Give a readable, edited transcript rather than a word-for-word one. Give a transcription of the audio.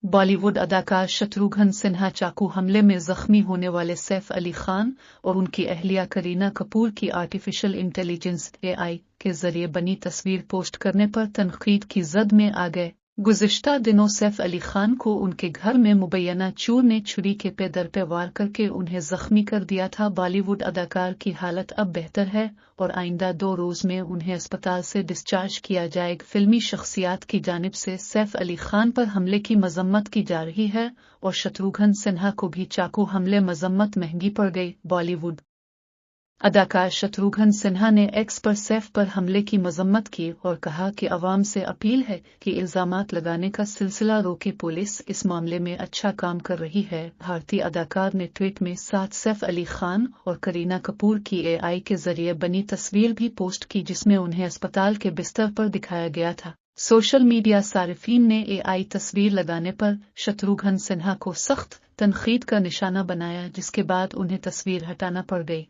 बॉली would अदाकार शत्रुघ्न सिन्हा चाकू हमले में जख्मी होने वाले सैफ अली खान और उनकी अहलिया करीना कपूर की आर्टिफिशियल इंटेलिजेंस AI के जरिए बनी तस्वीर पोस्ट करने पर तनकीद की जद में आ गए। गुज़िश्ता दिनों सैफ अली खान को उनके घर में मुबैना चोर ने छुरी के पे दर पे वार करके उन्हें जख्मी कर दिया था। बॉलीवुड अदाकार की हालत अब बेहतर है और आइंदा 2 रोज में उन्हें अस्पताल से डिस्चार्ज किया जाएगा। फिल्मी शख्सियात की जानिब से सैफ अली खान पर हमले की मजम्मत की जा रही है और शत्रुघ्न सिन्हा को भी चाकू हमले मजम्मत महंगी पड़ गई। बॉलीवुड अदाकार शत्रुघ्न सिन्हा ने एक्स पर सैफ पर हमले की मजम्मत की और कहा कि अवाम से अपील है कि इल्जामात लगाने का सिलसिला रोके, पुलिस इस मामले में अच्छा काम कर रही है। भारतीय अदाकार ने ट्वीट में साथ सैफ अली खान और करीना कपूर की AI के जरिए बनी तस्वीर भी पोस्ट की जिसमें उन्हें अस्पताल के बिस्तर पर दिखाया गया था। सोशल मीडिया सारिफीन ने AI तस्वीर लगाने पर शत्रुघ्न सिन्हा को सख्त तनकीद का निशाना बनाया, जिसके बाद उन्हें तस्वीर हटाना पड़ गई।